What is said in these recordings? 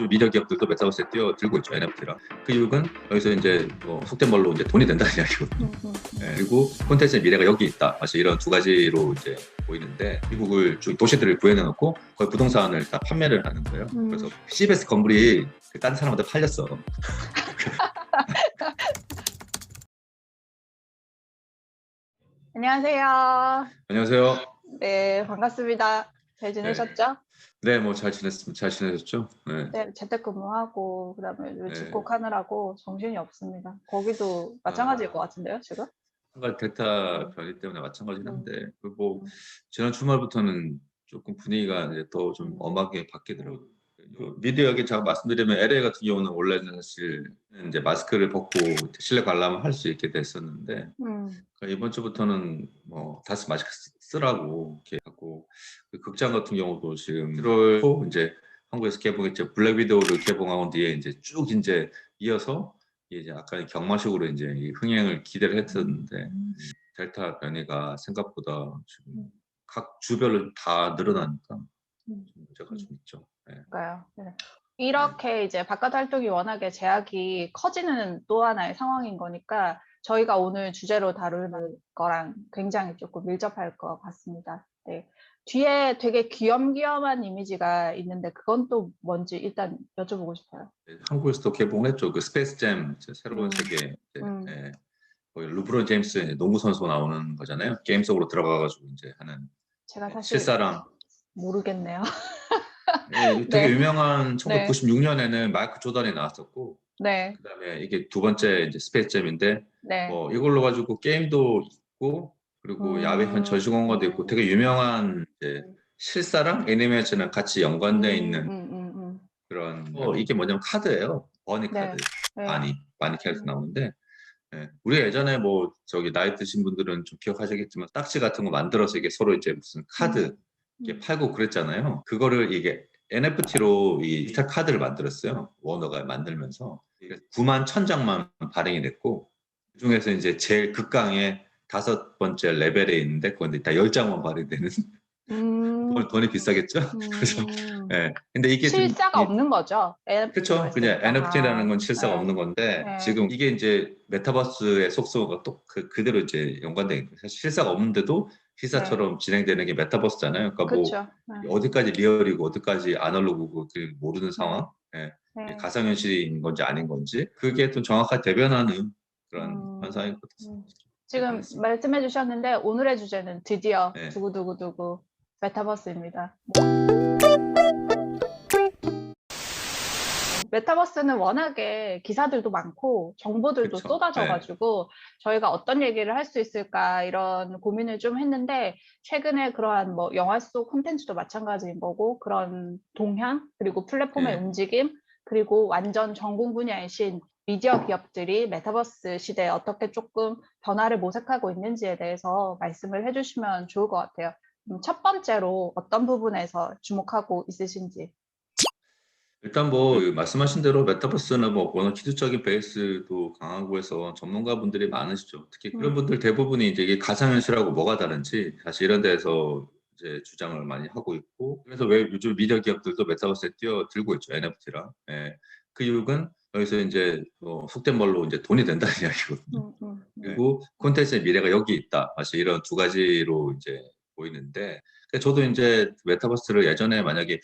미디어 기업들도 메타버스에 뛰어들고 있죠, NFT랑. 그 이유는 여기서 이제 속된 말로 이제 돈이 된다는 이야기거든요. 그리고 콘텐츠의 미래가 여기 있다. 사실 이런 두 가지로 이제 보이는데, 미국을 도시들을 구해내놓고 거의 부동산을 다 판매를 하는 거예요. 그래서 CBS 건물이 다른 사람한테 팔렸어. 안녕하세요. 안녕하세요. 네, 반갑습니다. 잘 지내셨죠? 네, 뭐 잘 지냈습니다. 잘 지내셨죠? 네. 네, 재택근무하고 그다음에 네. 집콕하느라고 정신이 없습니다. 거기도 마찬가지일 것 같은데요, 지금? 한가 델타 변이 때문에 마찬가지긴 한데, 뭐 지난 음. 주말부터는 조금 분위기가 이제 더 좀 엄하게 바뀌더라고요. 미디어에 제가 말씀드리면 LA 같은 경우는 원래는 사실 이제 마스크를 벗고 실내 관람을 할 수 있게 됐었는데, 그러니까 이번 주부터는 뭐 다시 마스크 쓰라고 이렇게 하고, 그 극장 같은 경우도 지금 1월 초 이제 한국에서 개봉했죠. 블랙 위도우를 개봉한 뒤에 이제 쭉 이제 이어서 이제 약간 경마식으로 이제 이 흥행을 기대를 했었는데, 델타 변이가 생각보다 지금 각 주별로 다 늘어나니까 좀 문제가 좀 있죠. 네. 그러니까요. 네. 이렇게 이제 바깥 활동이 워낙에 제약이 커지는 또 하나의 상황인 거니까 저희가 오늘 주제로 다룰 거랑 굉장히 조금 밀접할 것 같습니다. 네. 뒤에 되게 귀염귀염한 이미지가 있는데 그건 또 뭔지 일단 여쭤보고 싶어요. 한국에서도 개봉했죠. 그 스페이스잼 새로운 세계. 예. 거기 르브론 제임스 농구 선수 나오는 거잖아요. 게임 속으로 들어가가지고 이제 하는 제가 사실 실사랑. 모르겠네요. 예, 되게 네. 유명한 네. 1996년에는 마이클 조던이 나왔었고, 네. 그다음에 이게 두 번째 이제 스페이스잼인데, 네. 뭐 이걸로 가지고 게임도 있고, 그리고 야외 현 전시공간도 있고, 되게 유명한 이제 실사랑 애니메이션은 같이 연관되어 있는 그런 이게 뭐냐면 카드예요. 버니 카드. 네. 많이 캐릭터 나오는데, 예. 우리가 예전에 뭐 저기 나이 드신 분들은 좀 기억하시겠지만 딱지 같은 거 만들어서 이게 서로 이제 무슨 카드 이렇게 팔고 그랬잖아요. 그거를 이게 NFT로 이 디지털 카드를 만들었어요. 워너가 만들면서 9만 1,000장만 발행이 됐고, 그중에서 이제 제일 극강의 5번째 레벨에 있는데 그건데 다 10장만 발행되는. 돈이 비싸겠죠? 그래서 예. 근데 이게 좀 실사가 없는 거죠. NFT로 그렇죠. 그냥 했으니까. NFT라는 건 실사가 네. 없는 건데, 네. 지금 이게 이제 메타버스의 속성과 또 그대로 이제 연관되어 있는 거예요. 사실 실사가 없는데도 실사처럼 진행되는 게 메타버스잖아요. 그러니까 뭐 그렇죠. 어디까지 리얼이고 어디까지 아날로그고 모르는 상황, 예. 네. 가상현실인 건지 아닌 건지 그게 좀 정확하게 대변하는 그런 현상인 것 같습니다. 지금 말씀해 주셨는데 오늘의 주제는 드디어 네. 두구두구두구 메타버스입니다. 메타버스는 워낙에 기사들도 많고 정보들도 그쵸. 쏟아져가지고 저희가 어떤 얘기를 할 수 있을까 이런 고민을 좀 했는데, 최근에 그러한 뭐 영화 속 콘텐츠도 마찬가지인 거고 그런 동향 그리고 플랫폼의 네. 움직임 그리고 완전 전공 분야의 신 미디어 기업들이 메타버스 시대에 어떻게 조금 변화를 모색하고 있는지에 대해서 말씀을 해주시면 좋을 것 같아요. 첫 번째로 어떤 부분에서 주목하고 있으신지. 일단 뭐 말씀하신 대로 메타버스는 뭐 워낙 기술적인 베이스도 강하고 해서 전문가분들이 많으시죠. 특히 그런 분들 대부분이 이제 이게 가상현실하고 뭐가 다른지 사실 이런 데서 이제 주장을 많이 하고 있고, 그래서 왜 요즘 미디어 기업들도 메타버스에 뛰어들고 있죠, NFT랑. 예. 그 이유는 여기서 이제 속된 말로 이제 돈이 된다는 이야기거든요. 그리고 콘텐츠의 미래가 여기 있다. 사실 이런 두 가지로 이제 보이는데, 저도 이제 메타버스를 예전에 만약에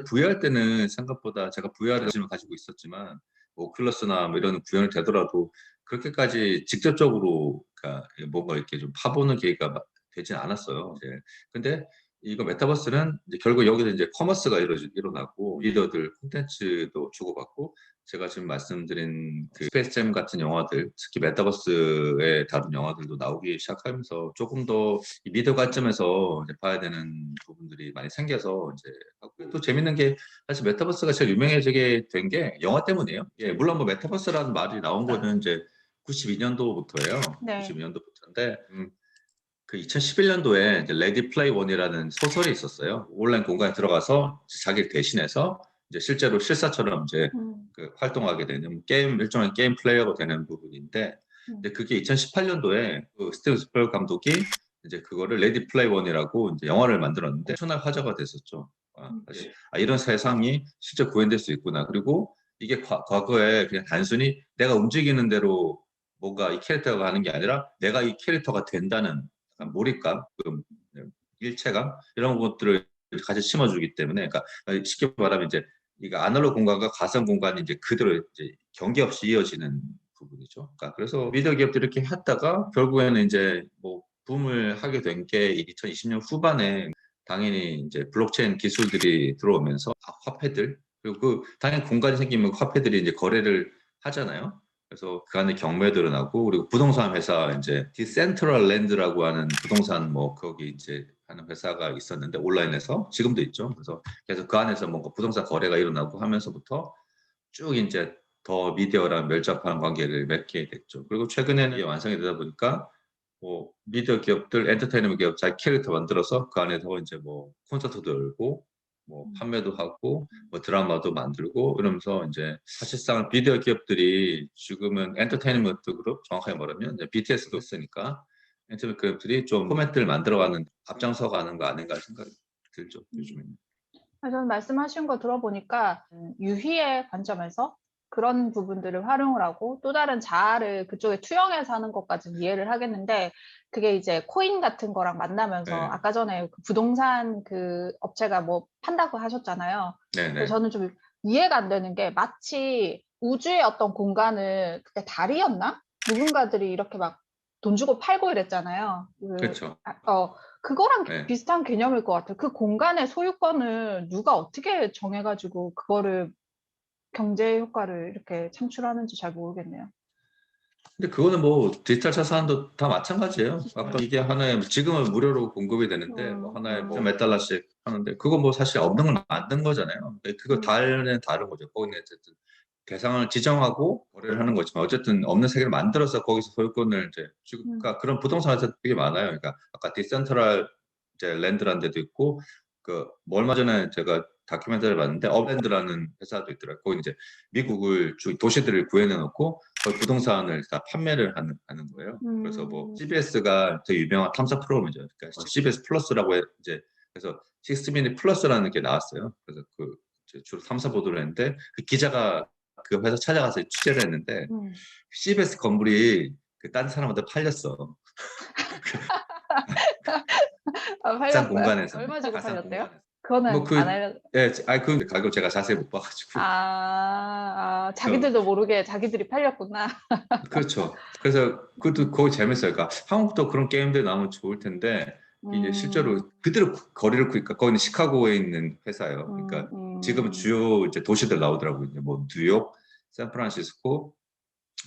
VR 때는 생각보다 제가 VR을 관심을 가지고 있었지만 뭐 오큘러스나 뭐 이런 구현이 되더라도 그렇게까지 직접적으로 그러니까 뭔가 이렇게 좀 파보는 계기가 되진 않았어요. 이제. 근데 이거 메타버스는 이제 결국 여기서 이제 커머스가 일어나고 리더들 콘텐츠도 주고받고, 제가 지금 말씀드린 그 스페이스잼 같은 영화들, 특히 메타버스에 다룬 영화들도 나오기 시작하면서 조금 더 이 미디어 관점에서 이제 봐야 되는 부분들이 많이 생겨서 이제 하고, 또 재밌는 게 사실 메타버스가 제일 유명해지게 된 게 영화 때문이에요. 예, 물론 뭐 메타버스라는 말이 나온 거는 이제 92년도부터예요. 네. 92년도부터인데 그 2011년도에 레디 플레이 원이라는 소설이 있었어요. 온라인 공간에 들어가서 자기를 대신해서 이제 실제로 실사처럼 이제 그 활동하게 되는 게임, 일종의 게임 플레이어가 되는 부분인데, 근데 그게 2018년도에 그 스티븐 스필버그 감독이 이제 그거를 레디 플레이 원이라고 이제 영화를 만들었는데 엄청난 화제가 됐었죠. 사실 이런 세상이 실제 구현될 수 있구나. 그리고 이게 과거에 그냥 단순히 내가 움직이는 대로 뭔가 이 캐릭터가 하는 게 아니라 내가 이 캐릭터가 된다는 약간 몰입감, 일체감 이런 것들을 같이 심어주기 때문에, 그러니까 쉽게 말하면 이제 이거 아날로그 공간과 가상 공간이 이제 그대로 이제 경계 없이 이어지는 부분이죠. 그러니까 그래서 미디어 기업들이 이렇게 했다가 결국에는 이제 뭐 붐을 하게 된 게 2020년 후반에 당연히 이제 블록체인 기술들이 들어오면서 화폐들, 그리고 그 당연히 공간이 생기면 화폐들이 이제 거래를 하잖아요. 그래서 그 안에 경매도 나고, 그리고 부동산 회사 이제 디센트럴랜드라고 하는 부동산 뭐 거기 이제 하는 회사가 있었는데 온라인에서 지금도 있죠. 그래서 계속 그 안에서 뭔가 부동산 거래가 일어나고 하면서부터 쭉 이제 더 미디어랑 밀접한 관계를 맺게 됐죠. 그리고 최근에는 이게 완성이 되다 보니까 뭐 미디어 기업들, 엔터테인먼트 기업 자기 캐릭터 만들어서 그 안에서 이제 뭐 콘서트도 열고 뭐 판매도 하고 뭐 드라마도 만들고 이러면서 이제 사실상 미디어 기업들이 지금은 엔터테인먼트 그룹, 정확하게 말하면 이제 BTS도 있으니까 엔터테인먼트 기업들이 좀 포맷들을 만들어가는 앞장서 가는 거 아닌가 생각이 들죠, 요즘에는. 저는 말씀하신 거 들어보니까 유희의 관점에서 그런 부분들을 활용을 하고 또 다른 자아를 그쪽에 투영해서 하는 것까지는 이해를 하겠는데, 그게 이제 코인 같은 거랑 만나면서 네, 아까 전에 그 부동산 그 업체가 뭐 판다고 하셨잖아요. 네, 그래서 네. 저는 좀 이해가 안 되는 게, 마치 우주의 어떤 공간을, 그때 달이었나? 누군가들이 이렇게 막 돈 주고 팔고 이랬잖아요. 그렇죠. 그거랑 네. 비슷한 개념일 것 같아요. 그 공간의 소유권을 누가 어떻게 정해가지고 그거를 경제 효과를 이렇게 창출하는지 잘 모르겠네요. 근데 그거는 뭐 디지털 자산도 다 마찬가지예요. 아까 이게 하나에 지금은 무료로 공급이 되는데 뭐 하나에 뭐 몇 달러씩 하는데 그거 뭐 사실 없는 걸 만든 거잖아요. 근데 그거 다른 거죠. 거기는 어쨌든 대상을 지정하고 거래를 하는 거지만 어쨌든 없는 세계를 만들어서 거기서 소유권을 이제 주고, 그러니까 그런 부동산에서 되게 많아요. 그러니까 아까 디센트럴 이제 랜드라는 데도 있고, 그 뭐 얼마 전에 제가 다큐멘터리를 봤는데 업랜드라는 회사도 있더라고요. 거기 이제 미국을 도시들을 구해내 놓고 거기 부동산을 다 판매를 하는 거예요. 그래서 뭐 CBS가 되게 유명한 탐사 프로그램이죠. 그러니까 CBS 플러스라고 이제 그래서 6미닛 플러스라는 게 나왔어요. 그래서 그 이제 주로 탐사 보도를 했는데 그 기자가 그 회사 찾아가서 취재를 했는데 CBS 건물이 그 딴 사람한테 팔렸어. 가상 팔렸어요? 공간에서. 얼마 주고 가상 팔렸대요? 공간에서. 뭐 그거는 안 그, 알려. 예, 그 가격 제가 자세히 못 봐가지고. 그래서 자기들도 모르게 자기들이 팔렸구나. 그렇죠. 그래서 그것도 거기 재밌어요. 그러니까 한국도 그런 게임들 나오면 좋을 텐데 이제 음, 실제로 그대로 거리를 그러니까 거기는 시카고에 있는 회사예요. 그러니까 지금은 주요 이제 도시들 나오더라고요. 이제 뭐 뉴욕, 샌프란시스코,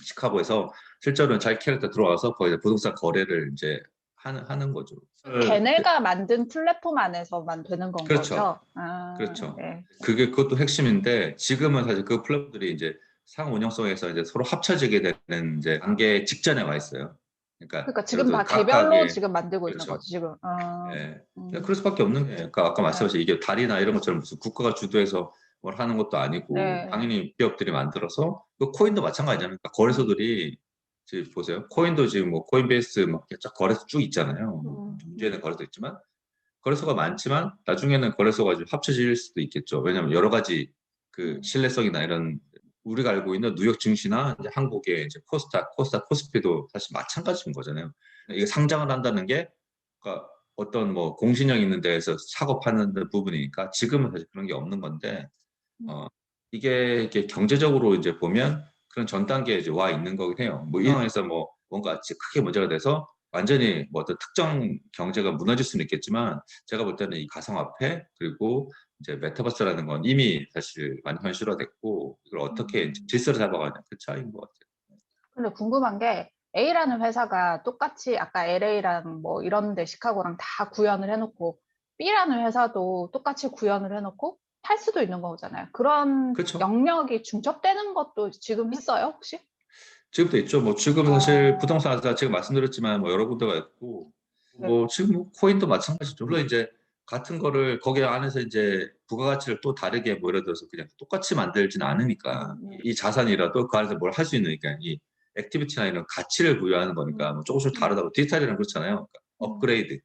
시카고에서 실제로는 자기 캐릭터 들어와서 거기서 부동산 거래를 이제 하는 거죠. 걔네가 만든 플랫폼 안에서만 되는 건 그렇죠. 거죠? 그렇죠. 네. 그것도 핵심인데 지금은 사실 그 플랫폼들이 이제 상운영성에서 이제 서로 합쳐지게 되는 이제 단계 직전에 와 있어요. 그러니까 그러니까 예를 지금 들어 다 개별로 각각의 지금 만들고 있는 그렇죠. 거죠, 지금. 예. 그냥 그럴 수밖에 없는 게 그러니까 아까 네. 말씀하신 이게 달이나 이런 것처럼 무슨 국가가 주도해서 뭘 하는 것도 아니고 네. 당연히 기업들이 만들어서 그 코인도 마찬가지잖아요. 그러니까 거래소들이 지금 보세요. 코인도 지금 뭐 코인베이스 막 쫙 거래소 쭉 있잖아요. 문제는 거래소 있지만 거래소가 많지만 나중에는 거래소가 좀 합쳐질 수도 있겠죠. 왜냐하면 여러 가지 그 신뢰성이나 이런 우리가 알고 있는 뉴욕 증시나 이제 한국의 이제 코스닥, 코스피도 사실 마찬가지인 거잖아요. 이게 상장을 한다는 게 그러니까 어떤 뭐 공신력 있는 데에서 사고 파는 부분이니까 지금은 사실 그런 게 없는 건데 어, 이게 경제적으로 이제 보면 그런 전 단계에 이제 와 있는 거긴 해요. 뭐 이 상황에서 뭐 뭔가 크게 문제가 돼서 완전히 뭐 어떤 특정 경제가 무너질 수는 있겠지만 제가 볼 때는 이 가상화폐 그리고 이제 메타버스라는 건 이미 사실 많이 현실화됐고 이걸 어떻게 이제 질서를 잡아가냐 그 차이인 것 같아요. 근데 궁금한 게, A라는 회사가 똑같이 아까 LA랑 뭐 이런 데 시카고랑 다 구현을 해놓고 B라는 회사도 똑같이 구현을 해놓고 팔 수도 있는 거잖아요. 그런 그렇죠. 영역이 중첩되는 것도 지금 있어요, 혹시? 지금도 있죠. 뭐 지금 사실 부동산 회사 지금 말씀드렸지만 뭐 여러 군데가 있고 네. 뭐 지금 뭐 코인도 마찬가지죠. 물론 이제 같은 거를 거기 안에서 이제 부가가치를 또 다르게 뭐 예를 들어서 그냥 똑같이 만들지는 않으니까 이 자산이라도 그 안에서 뭘 할 수 있으니까 이 액티비티나 이런 가치를 부여하는 거니까 뭐 조금씩 다르다고 디지털이랑 그렇잖아요. 그러니까 업그레이드.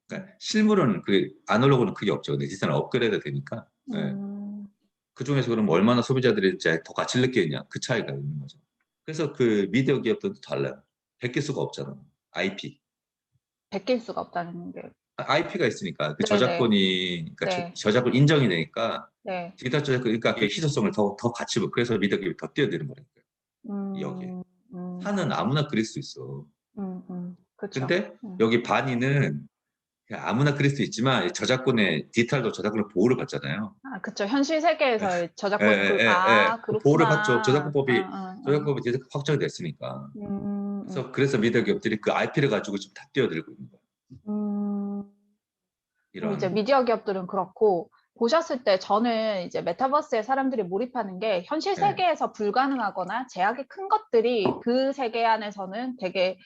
그러니까 실물은 그 아날로그는 그게 없죠. 근데 디지털은 업그레이드 되니까. 예. 음, 그 중에서 그럼 얼마나 소비자들이 이제 더 가치를 느끼느냐 그 차이가 있는 거죠. 그래서 그 미디어 기업들도 달라요. 베낄 수가 없잖아. IP. 베낄 수가 없다는 게. IP가 있으니까 그 네네. 저작권이 그러니까 네. 저작권 인정이 되니까 네. 디지털 저작권 그러니까 그 희소성을 더 같이 그래서 미디어 기업이 더 뛰어드는 거니까 여기에. 음, 판은 아무나 그릴 수 있어. 그쵸. 근데 여기 반이는 그냥 아무나 그릴 수 있지만 저작권의 디지털도 저작권의 보호를 받잖아요. 아, 그쵸. 현실 세계에서의 예, 저작권은 예, 예. 그 보호를 받죠. 그렇구나. 저작권법이 이제 확정이 됐으니까. 그래서 미디어 기업들이 그 IP를 가지고 지금 다 뛰어들고 있는 거예요. 음. 그럼 이제 이런. 미디어 기업들은 그렇고, 보셨을 때 저는 이제 메타버스에 사람들이 몰입하는 게 현실 예. 세계에서 불가능하거나 제약이 큰 것들이 그 세계 안에서는 되게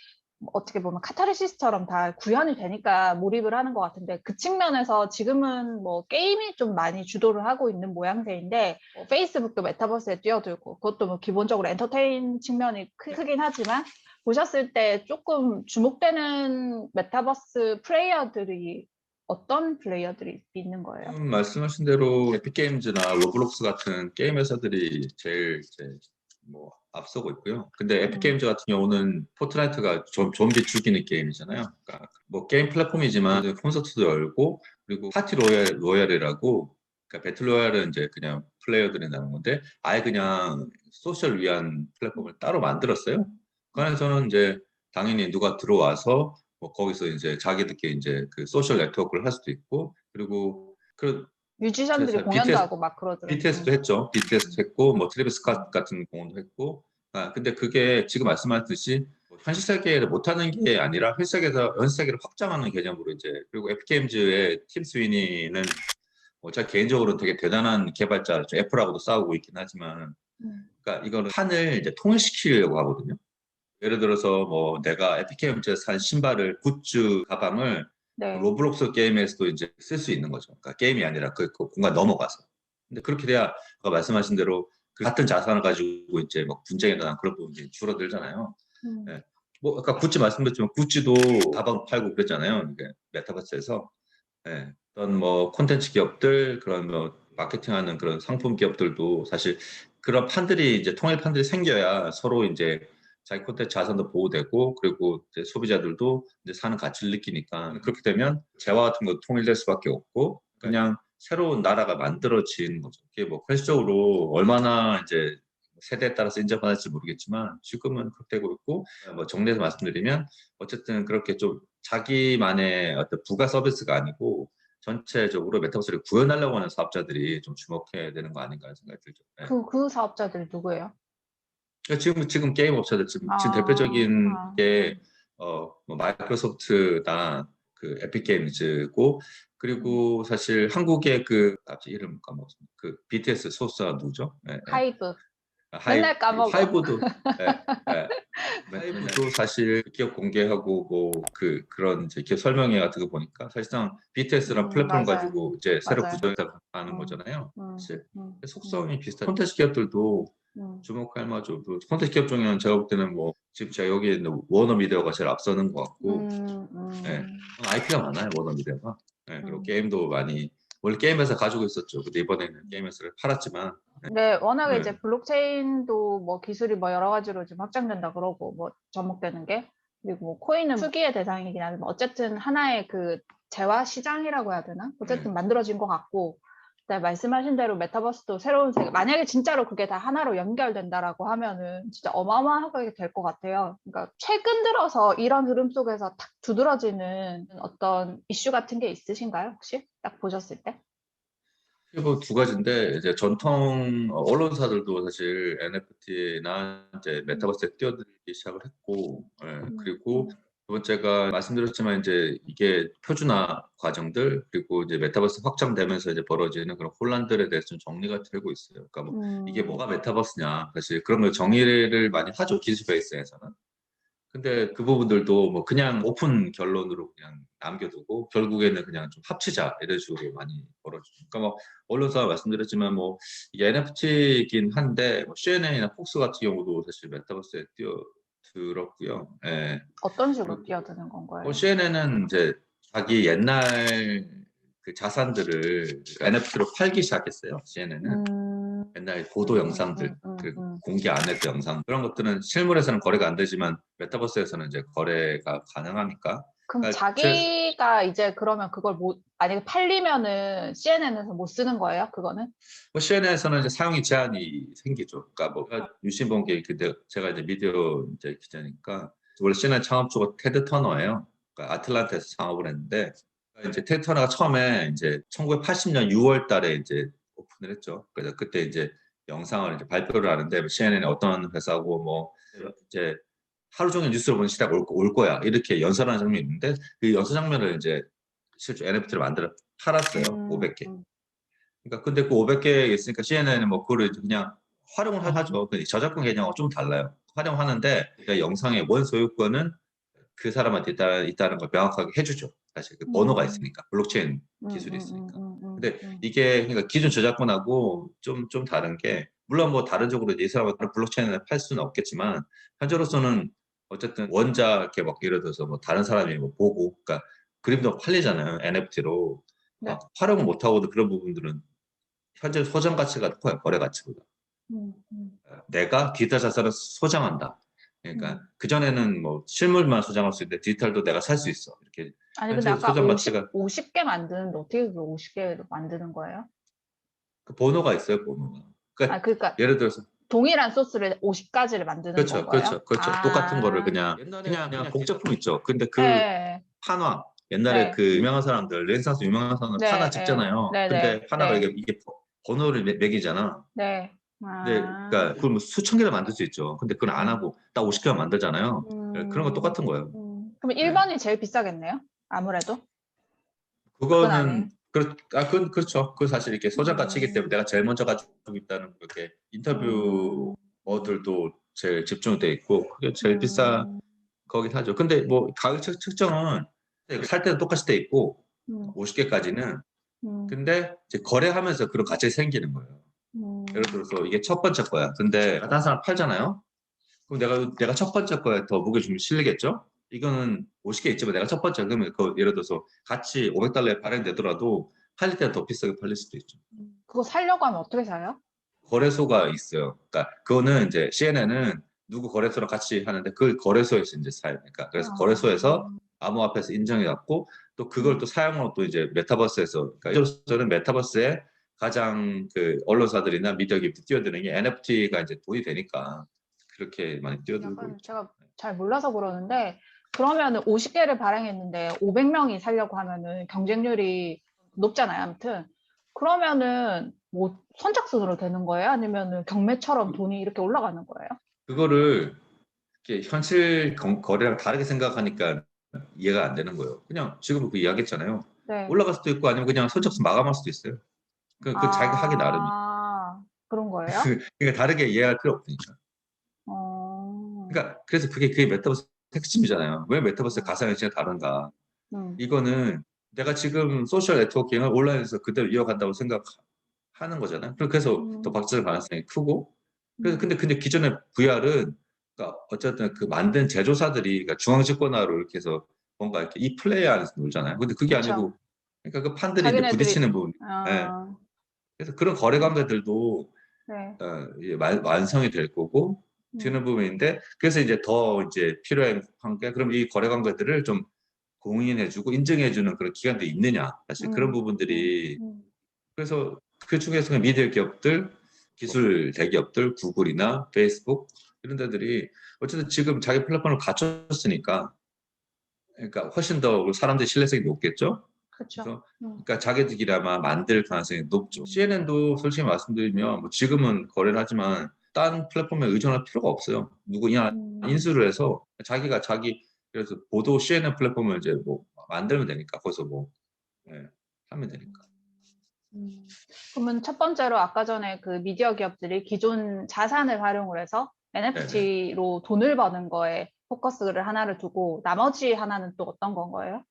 어떻게 보면 카타르시스처럼 다 구현이 되니까 몰입을 하는 것 같은데, 그 측면에서 지금은 뭐 게임이 좀 많이 주도를 하고 있는 모양새인데, 뭐 페이스북도 메타버스에 뛰어들고, 그것도 뭐 기본적으로 엔터테인 측면이 크긴 하지만, 보셨을 때 조금 주목되는 메타버스 플레이어들이 어떤 플레이어들이 있는 거예요? 지금 말씀하신 대로 에픽게임즈나 로블록스 같은 게임 회사들이 제일 이제 뭐 앞서고 있고요. 근데 음, 에픽게임즈 같은 경우는 포트나이트가 좀비 죽이는 게임이잖아요. 그러니까 뭐 게임 플랫폼이지만 이제 콘서트도 열고 그리고 파티 로얄이라고 그러니까 배틀 로얄은 이제 그냥 플레이어들이 나는 건데 아예 그냥 소셜 위한 플랫폼을 따로 만들었어요. 그 안에서는 이제 당연히 누가 들어와서 뭐 거기서 이제 자기들끼리 이제 그 소셜 네트워크를 할 수도 있고 그리고 그 뮤지션들이 제가 공연도 하고 막 그러더라고요. BTS도 했죠. BTS도 했고 뭐 트래비스 스캇 같은 공연도 했고. 아 근데 그게 지금 말씀하셨듯이 뭐 현실 세계를 못하는 게 아니라 현실 세계에서 현실 세계를 확장하는 개념으로 이제 그리고 에픽게임즈의 팀 스위니는 뭐 제가 개인적으로 되게 대단한 개발자, 애플하고도 싸우고 있긴 하지만, 음, 그러니까 이거는 판을 이제 통일시키려고 하거든요. 예를 들어서 뭐 내가 에픽게임즈에서 산 신발을 굿즈 가방을 네. 로블록스 게임에서도 이제 쓸 수 있는 거죠. 그러니까 게임이 아니라 그 공간 넘어가서. 근데 그렇게 돼야 아까 말씀하신 대로 그 같은 자산을 가지고 이제 뭐 분쟁이 나 그런 부분이 줄어들잖아요. 음, 예. 뭐 아까 구찌 말씀드렸지만 구찌도 가방 팔고 그랬잖아요. 이게 메타버스에서. 예. 어떤 뭐 콘텐츠 기업들 그런 뭐 마케팅하는 그런 상품 기업들도 사실 그런 판들이 이제 통일 판들이 생겨야 서로 이제 자기 콘텐츠 자산도 보호되고 그리고 이제 소비자들도 이제 사는 가치를 느끼니까 그렇게 되면 재화 같은 것도 통일될 수밖에 없고 그냥 새로운 나라가 만들어지는 거죠. 그게 뭐 현실적으로 얼마나 이제 세대에 따라서 인정받을지 모르겠지만 지금은 그렇게 되고 있고 뭐 정리해서 말씀드리면 어쨌든 그렇게 좀 자기만의 어떤 부가 서비스가 아니고 전체적으로 메타버스를 구현하려고 하는 사업자들이 좀 주목해야 되는 거 아닌가 하는 생각이 들죠. 네. 그 사업자들이 누구예요? 그러니까 지금 게임 업체들 지금 아, 대표적인 아, 게 뭐 마이크로소프트나 그 에픽 게임즈고 그리고 사실 한국의 그 갑자기 이름 까먹었습니다. 그 BTS 소스가 누구죠? 예, 예. 하이브. 하이 맨날 까먹어. 하이브도 예, 예. 하이브도 사실 기업 공개하고 뭐 그런 이제 기업 설명회 같은 거 보니까 사실상 BTS랑 플랫폼 맞아요. 가지고 이제 새로 맞아요. 구조했다고 하는 음, 거잖아요. 음, 사실 음, 음, 속성이 비슷한 콘텐츠 기업들도 음, 주목할 만하죠. 그 콘텐츠 기업 중에는 제가 볼 때는 뭐 지금 제가 여기 있는 워너미디어가 제일 앞서는 것 같고, 음, 예, 음, IP가 많아요 워너미디어가. 예, 그리고 음. 게임도 많이 원래 게임 회사 가지고 있었죠. 근데 이번에는 게임 회사를 팔았지만, 네, 워낙에 예, 이제 블록체인도 뭐 기술이 뭐 여러 가지로 좀 확장된다 그러고 뭐 접목되는 게 그리고 뭐 코인은 투기의 대상이긴 하지만 어쨌든 하나의 그 재화 시장이라고 해야 되나? 예. 어쨌든 만들어진 것 같고 그다음에 말씀하신 대로 메타버스도 새로운 세계 만약에 진짜로 그게 다 하나로 연결된다라고 하면은 진짜 어마어마하게 될 것 같아요. 그러니까 최근 들어서 이런 흐름 속에서 탁 두드러지는 어떤 이슈 같은 게 있으신가요? 혹시 딱 보셨을 때? 그리고 두 가지인데 이제 전통 언론사들도 사실 NFT나 이제 음, 메타버스에 뛰어들기 시작을 했고, 예, 음, 그리고 두 번째가 말씀드렸지만 이제 이게 표준화 과정들 그리고 이제 메타버스 확장되면서 이제 벌어지는 그런 혼란들에 대해서 좀 정리가 되고 있어요. 그러니까 뭐 이게 음, 뭐가 메타버스냐 사실 그런 걸 정의를 많이 하죠 기술 베이스에서는. 근데 그 부분들도 뭐 그냥 오픈 결론으로 그냥 남겨두고 결국에는 그냥 좀 합치자 이런 식으로 많이 벌어지죠. 그러니까 뭐 언론사 말씀드렸지만 뭐 이게 NFT이긴 한데 뭐 CNN이나 폭스 같은 경우도 사실 메타버스에 뛰어들었고요. 예. 어떤 식으로 그리고 뛰어드는 건가요? CNN은 이제 자기 옛날 그 자산들을 NFT로 팔기 시작했어요. CNN은 옛날 보도 영상들, 그 공개 안 했던 영상 그런 것들은 실물에서는 거래가 안 되지만 메타버스에서는 이제 거래가 거래가 가능하니까. 그럼 그러니까 자기가 이제 그러면 그걸 만약에 팔리면은 CNN에서 못 쓰는 거예요? 그거는? 뭐 CNN에서는 이제 사용이 제한이 생기죠. 그러니까 뭐 유신봉계 제가 이제 미디어 이제 기자니까 원래 CNN 창업주가 테드 터너예요. 그러니까 아틀란타에서 창업을 했는데 이제 테드 터너가 처음에 이제 1980년 6월 달에 이제 오픈을 했죠. 그래서 그때 이제 영상을 이제 발표를 하는데 CNN이 어떤 회사고 뭐 이제 하루 종일 뉴스를 보는 시대가 올 거야. 이렇게 연설하는 장면이 있는데 그 연설 장면을 이제 실제 NFT를 만들어 팔았어요. 500개. 그러니까 근데 그 500개 있으니까 CNN은 뭐 그거를 그냥 활용을 하죠. 그 저작권 개념하고 좀 달라요. 활용하는데 그 영상의 원 소유권은 그 사람한테 있다는 걸 명확하게 해주죠. 사실 그 번호가 있으니까 블록체인 기술이 있으니까. 근데 이게 그러니까 기존 저작권하고 좀 다른 게 물론 뭐 다른 쪽으로 이 사람한테 블록체인을 팔 수는 없겠지만 현재로서는 어쨌든 원자 이렇게 막 예를 들어서 뭐 다른 사람이 뭐 보고 그러니까 그림도 팔리잖아요. NFT로 네. 활용을 못 하고도 그런 부분들은 현재 소장 가치가 커요. 거래 가치보다. 내가 디지털 자산을 소장한다. 그러니까 그전에는 뭐 실물만 소장할 수 있는데 디지털도 내가 살 수 있어. 이렇게 아니 근데 현재 아까 소장 가치가 50개 만드는데 어떻게 그 50개를 만드는 거예요? 그 번호가 있어요. 번호가. 그러니까 그러니까 예를 들어서 동일한 소스를 50가지를 만드는 그렇죠, 건가요? 그렇죠. 똑같은 거를 그냥 그냥 곡제품 있죠. 근데 그 네. 판화 옛날에 네. 그 유명한 사람들 르네상스 유명한 사람들 네, 판화 네, 찍잖아요. 네, 근데 네, 판화가 네, 이게 번호를 매기잖아. 네. 근데 그러니까 그걸 뭐 수천 개를 만들 수 있죠. 근데 그걸 안 하고 딱 50개만 만들잖아요. 그런 거 똑같은 거예요. 그럼 네. 1번이 제일 비싸겠네요? 아무래도? 그건 아니에요. 그거는 그건 그렇죠. 그 사실 이렇게 소장 가치이기 때문에 내가 제일 먼저 가지고 있다는 그렇게 인터뷰 어들도 제일 집중돼 있고 그게 제일 비싸 거긴 하죠. 근데 뭐 가격 측정은 살 때도 똑같이 돼 있고 50개까지는 근데 이제 거래하면서 그런 가치가 생기는 거예요. 예를 들어서 이게 첫 번째 거야. 근데 다른 사람 팔잖아요. 그럼 내가 첫 번째 거에 더 무게중심이 실리겠죠? 이거는 50개 있지만 내가 첫 번째 그러면 그 예를 들어서 같이 $500에 발행되더라도 팔릴 때는 더 비싸게 팔릴 수도 있죠. 그거 사려고 하면 어떻게 사요? 거래소가 있어요. 그러니까 그거는 이제 CNN은 누구 거래소랑 같이 하는데 그 거래소에서 이제 사요. 그러니까 그래서 거래소에서 암호화폐에서 인정해갖고 또 그걸 또 사용으로 또 이제 메타버스에서 그러니까 저는 메타버스에 가장 그 언론사들이나 미디어 기업들이 뛰어드는 게 NFT가 이제 돈이 되니까 그렇게 많이 뛰어들고 약간 있죠. 제가 잘 몰라서 그러는데 그러면은 50개를 발행했는데 500명이 사려고 하면은 경쟁률이 높잖아요. 아무튼 그러면은 뭐 선착순으로 되는 거예요? 아니면은 경매처럼 돈이 이렇게 올라가는 거예요? 그거를 이렇게 현실 거래랑 다르게 생각하니까 이해가 안 되는 거예요. 그냥 지금 그 이야기했잖아요. 네. 올라갈 수도 있고 아니면 그냥 선착순 마감할 수도 있어요. 그 자기가 하기 나름이에요. 그런 거예요? 그러니까 다르게 이해할 필요 없으니까. 어, 그러니까 그래서 그게 메타버스 핵심이잖아요. 왜 메타버스 가상현실이 다른가? 음, 이거는 내가 지금 소셜 네트워킹을 온라인에서 그대로 이어간다고 생각하는 거잖아요. 그래서 더 발전할 가능성이 크고. 그래서 근데 기존의 VR은 그러니까 어쨌든 그 만든 제조사들이 그러니까 중앙집권화로 이렇게 해서 뭔가 이렇게 이 플레이 안에서 놀잖아요. 근데 그게 그쵸. 아니고 그러니까 그 판들이 이제 자기네들이, 부딪히는 부분. 예. 그래서 그런 거래 관계들도 네. 이제 완성이 될 거고 되는 부분인데 그래서 이제 더 이제 필요한 게 그럼 이 거래 관계들을 좀 공인해주고 인증해주는 그런 기관들이 있느냐 사실 그런 부분들이 그래서 그 중에서 미디어 기업들 기술 대기업들 구글이나 페이스북 이런 데들이 어쨌든 지금 자기 플랫폼을 갖췄으니까 그러니까 훨씬 더 사람들이 신뢰성이 높겠죠. 그쵸. 그래서 그러니까 자기들끼리 아마 만들 가능성이 높죠. CNN도 솔직히 말씀드리면 뭐 지금은 거래를 하지만 딴 플랫폼에 의존할 필요가 없어요. 누구냐 인수를 해서 자기가 그래서 보도 CNN 플랫폼을 이제 뭐 만들면 되니까 거기서 뭐 예, 하면 되니까. 그러면 첫 번째로 아까 전에 그 미디어 기업들이 기존 자산을 활용을 해서 네네. NFT로 돈을 버는 거에 포커스를 하나를 두고 나머지 하나는 또 어떤 건 거예요?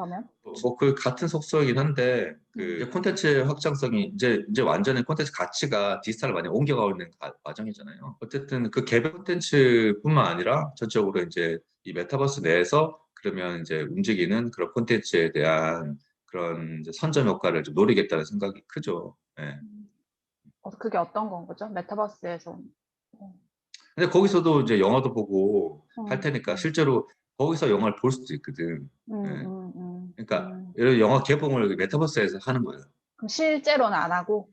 그러면? 뭐 그 같은 속성이긴 한데 그 이제 콘텐츠 확장성이 이제 완전히 콘텐츠 가치가 디지털로 많이 옮겨가고 있는 과정이잖아요. 어쨌든 그 개별 콘텐츠뿐만 아니라 전적으로 이제 이 메타버스 내에서 그러면 이제 움직이는 그런 콘텐츠에 대한 그런 이제 선점 효과를 좀 노리겠다는 생각이 크죠. 예. 그게 어떤 건 거죠? 메타버스에서. 근데 거기서도 이제 영화도 보고 할 음, 테니까 실제로 거기서 영화를 볼 수도 있거든. 예. 그러니까 음. 이런 영화 개봉을 메타버스에서 하는 거예요. 그럼 실제로는 안 하고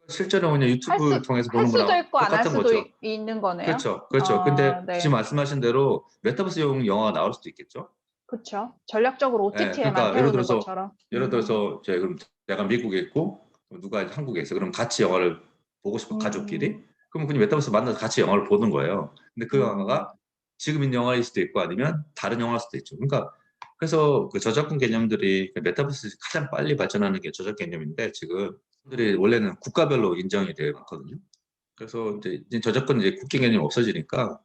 실제로 그냥 유튜브 통해서 할 보는 수도 거랑 있고 안 할 똑같은 수도 거죠. 있는 거네요. 그렇죠. 그렇죠. 근데 지금 네. 말씀하신 대로 메타버스용 영화가 나올 수도 있겠죠. 그렇죠. 전략적으로 예, OTT에만 그러니까 태우는 것처럼. 예를 들어서 이제 그럼 내가 미국에 있고 누가 한국에 있어. 그럼 같이 영화를 보고 싶어 가족끼리. 그러면 그냥 메타버스 만나서 같이 영화를 보는 거예요. 근데 그 영화가 지금 있는 영화일 수도 있고 아니면 다른 영화일 수도 있죠. 그러니까 그래서 그 저작권 개념들이 그 메타버스 가장 빨리 발전하는 게 저작 개념인데 지금 들이 원래는 국가별로 인정이 되어 있거든요. 그래서 이제 저작권 이제 국경 개념이 없어지니까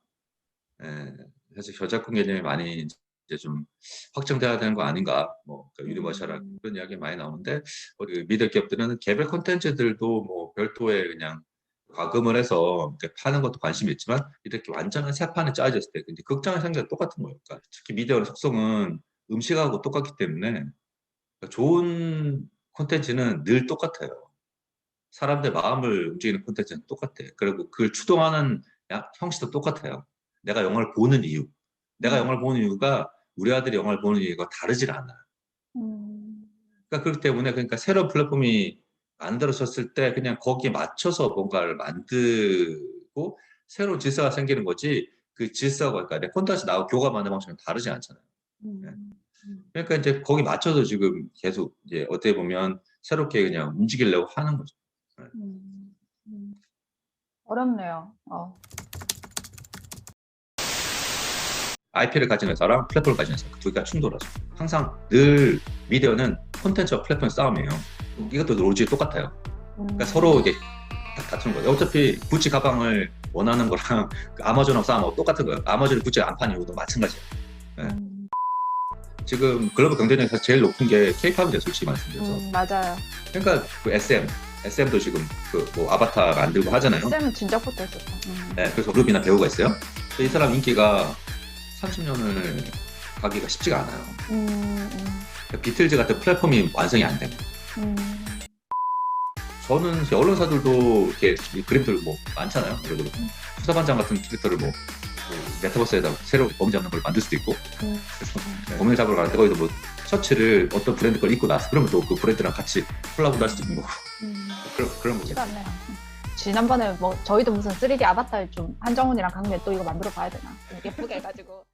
예, 사실 저작권 개념이 많이 이제 좀 확정돼야 되는 거 아닌가, 뭐 그러니까 유니버셜한 그런 이야기 많이 나오는데 그 미디어 기업들은 개별 콘텐츠들도 뭐 별도의 그냥 과금을 해서 이렇게 파는 것도 관심이 있지만 이렇게 완전한 새 판에 짜여졌을 때 이제 극장의 생각이 똑같은 거예요. 그러니까 특히 미디어의 속성은 음식하고 똑같기 때문에 그러니까 좋은 콘텐츠는 늘 똑같아요. 사람들 마음을 움직이는 콘텐츠는 똑같아. 그리고 그걸 추동하는 형식도 똑같아요. 내가 영화를 보는 이유. 내가 영화를 보는 이유가 우리 아들이 영화를 보는 이유가 다르질 않아. 그러니까 그렇기 때문에 그러니까 새로운 플랫폼이 만들어졌을 때 그냥 거기에 맞춰서 뭔가를 만들고 새로운 질서가 생기는 거지 그 질서가 그러니까 내 콘텐츠 나하고 교감하는 방식은 다르지 않잖아요. 네. 그러니까 이제 거기 맞춰서 지금 계속 이제 어떻게 보면 새롭게 그냥 움직이려고 하는 거죠. 네. 어렵네요. IP를 가진 회사랑 플랫폼을 가진 회사 두 개가 충돌하죠. 항상 늘 미디어는 콘텐츠와 플랫폼 싸움이에요. 이것도 로직이 똑같아요. 그러니까 서로 이게 다투는 거예요. 어차피 구찌 가방을 원하는 거랑 그 아마존하고 싸움하고 똑같은 거예요. 아마존이 구찌를 안 파는 이유도 마찬가지예요. 네. 지금 글로벌 경쟁력에서 제일 높은 게 K-팝이죠, 솔직히 말씀드려서. 맞아요. 그러니까 그 SM도 지금 그 뭐 아바타 만들고 하잖아요. SM은 진작부터 했었죠. 네, 그래서 그룹이나 배우가 있어요. 이 사람 인기가 30년을 가기가 쉽지가 않아요. 비틀즈 같은 플랫폼이 완성이 안 됩니다. 저는 언론사들도 이렇게 그림들 뭐 많잖아요. 예를 들어 수사반장 같은 캐릭터를 뭐 메타버스에다 새로 범죄 없는 걸 만들 수도 있고 그래서 범죄 잡으러 가는데 거기서 뭐 셔츠를 어떤 브랜드 걸 입고 나서 그러면 또 그 브랜드랑 같이 콜라보도 할 수도 있는 거고 그런 거겠죠. 않네요. 지난번에 뭐 저희도 무슨 3D 아바타를 좀 한정훈이랑 강렬 또 이거 만들어 봐야 되나? 예쁘게 해가지고.